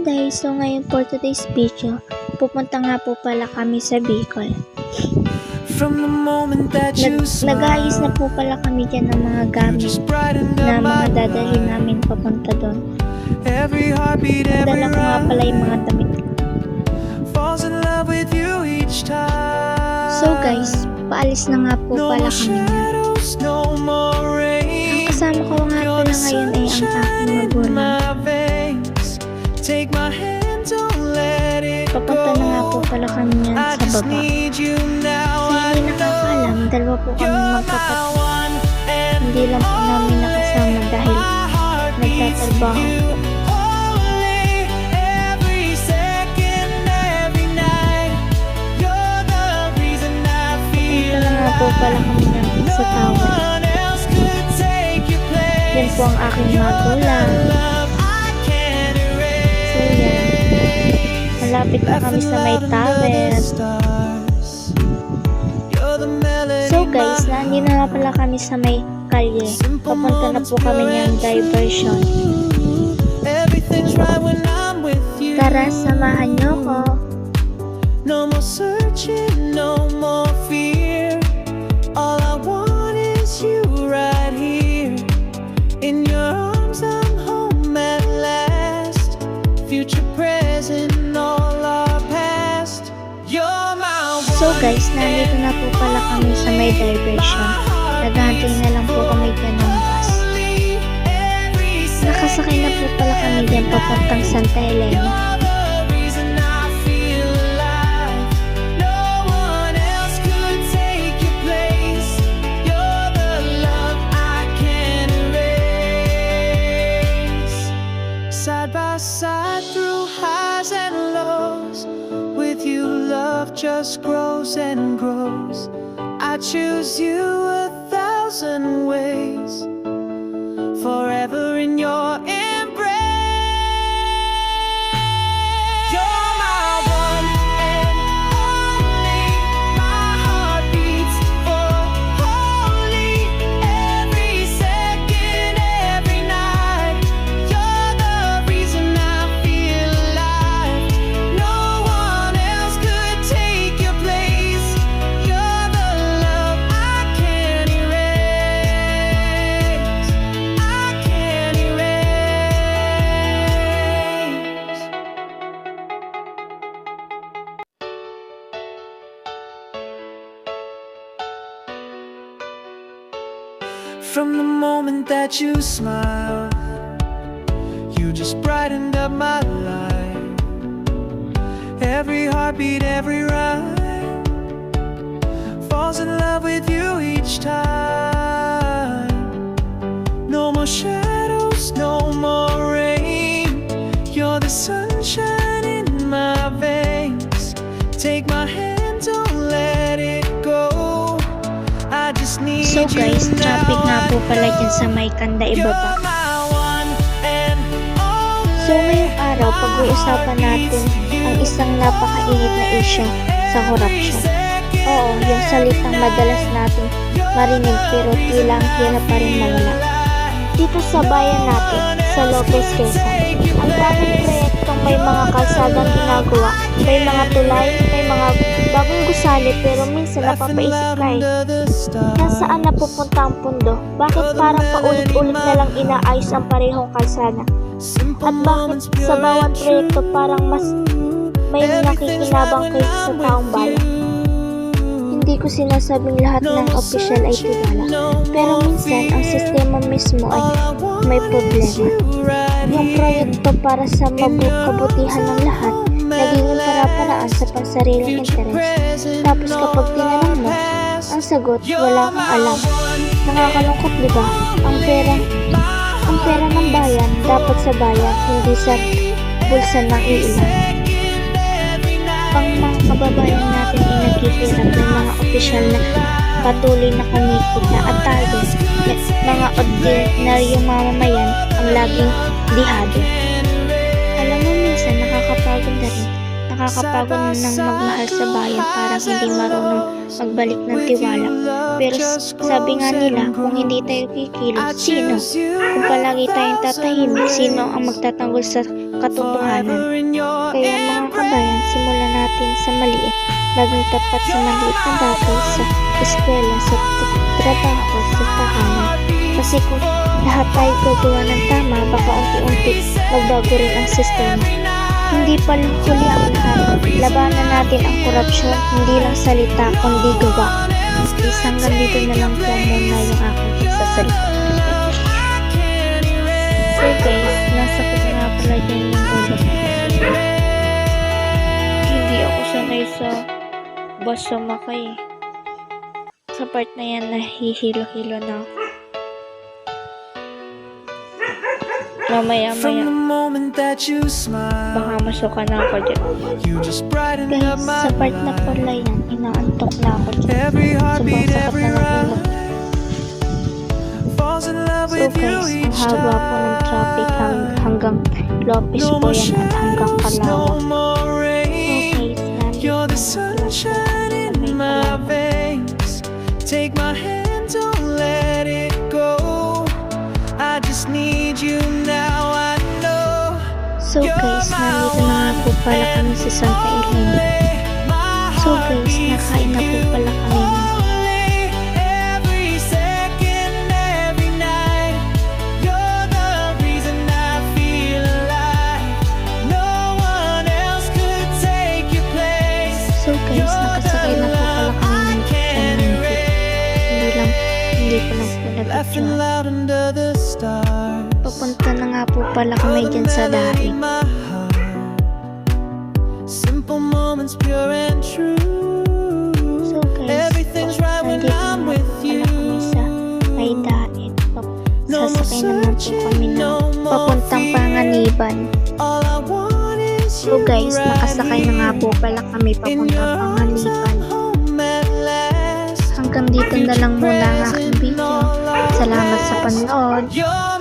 guys, so ngayon for today's video, pupunta nga po pala kami sa Bicol. Nag-aayos na po pala kami dyan ng mga gamit na mga dadalhin namin papunta doon. Dala ko nga pala yung mga damit. So guys, paalis na nga po pala kami na. Ang kasama ko nga pala ngayon ay ang aking magulang. Papunta na nga po pala kami yan sa baba. Kasi hindi nakakaalam, dalawa po kami magkapatid. Hindi lang po namin nakasama dahil nagtatrabaho po. Papunta na nga po pala kami yan sa tower. Yan po ang aking magulang. So yan. Malapit na kami sa may tower. So guys, nandito na pala kami sa may kalye. Papunta na po kami niyang diversion. Tara, samahan niyo ko. No more searching, no more fear. All I want is you right here. In your arms I'm home at last. Future, present, all our past. You're my one. So guys, nandito na po pala kami sa may diversion. Naghahantay na lang po kami dyan ng bus. Nakasakay na po pala kami dyan papuntang Santa Elena. Side by side through highs and lows, with you love just grows and grows. I choose you 1,000 ways, forever in your embrace. You're my one and only, my heart beats for holy. Every second, every night, you're the reason I feel alive. No one else could take your place. You're the love I can't erase. I can't erase. From the moment that you smiled, you just brightened up my life. Every heartbeat, every rhyme falls in love with you each time. No more shadows, no more rain. You're the sunshine in my veins. Take my hand, don't let it go. I just need So guys, you traffic now. nga po pala dyan sa may Kanda You're ibaba. my one and only. So ngayong araw, pag-uusapan natin ang isang napakainit na issue sa korupsyon. Oo, yung salitang madalas natin marinig pero tila ang hirap pa rin mawala. Dito sa bayan natin, sa Lopez, Quezon, ang daming proyektong may mga kalsadang ginagawa, may mga tulay, may mga bagong gusali pero minsan napapaisip ka nasaan napupunta ang pundo? Bakit parang paulit-ulit na lang inaayos ang parehong kalsada? At bakit sa bawat proyekto parang mas may nakikinabang kaysa sa taong bayan? Hindi ko sinasabing lahat ng opisyal ay tiwala, pero minsan ang sistema mismo ay may problema. Yung proyekto para sa kabutihan ng lahat, naging para-paraan sa pansariling interes. Tapos kapag tinanong mo, ang sagot, wala kang alam. Nakakalungkot, di ba? Ang pera ng bayan, dapat sa bayan, hindi sa bulsa ng iilan. Pang mga kababayan natin ay naghihirap ng mga opisyal na patuloy na kumikita at tayo, mga ordinaryong mamamayan, ang laging dihado. Alam mo, minsan nakakapagod na rin. Nakakapagod na ng magmahal sa bayan, parang hindi marunong magbalik ng tiwala. Pero sabi nga nila, kung hindi tayo kikilos, sino? Kung palagi tayong tatahimik, sino ang magtatanggol sa katotohanan. forever in your Kaya mga kabayan, simulan natin sa maliit, maging tapat sa maliit na bagay sa eskwela, sa trabaho, sa tahanan. Kasi kung lahat tayo gagawa ng tama, baka unti-unti magbago rin ang sistema. Hindi pa huli ang lahat. Labanan natin ang korupsyon, hindi lang salita, kundi gawa. Isang ganito na lang po muna yung aking pagsasalita. So guys, nasa ko nga pala dyan yung ulo. Hindi ako sanay sa bus sumakay. Sa part na yan, nahihilo-hilo na ako. Mamaya-maya, From the moment that you smile, baka masuka na ako dyan. you just brighten Guys, up my sa part na life. pala yan, inaantok na ako dyan. Every Sobrang heartbeat, sakit every na ng ulo. ride falls in love So with you guys, ang each haba po ng time. traffic hanggang Lopez No po more yan at hanggang shadows, no Calawag. more So rain. guys, nandito You're the na pala po sunshine sa in may my Calawag. veins. Take my hand, don't let it go. I just need you now, I know. So guys, nandito na nga po pala kami sa Santa Elena. So guys, nakain na po pala kami ng Every second, every night, you're the reason I feel alive. No one else could take your place. So guys, nakasakay na po pala kami ng jeep. Hindi ko lang po Laughing nabidyohan. loud under the stars. Papunta na nga po pala kami dyan sa daig. Simple moments, pure and true. So guys, Everything's right when nandito I'm na with po you. pala kami sa may daig. No more Sasakay naman po kami searching, na no more papuntang fear. Panganiban. All I want is So you guys, right nakasakay na nga here. po pala kami In papuntang your arms, Panganiban. I'm home at last. Hanggang dito na lang muna ang aking video. Salamat sa panonood. You're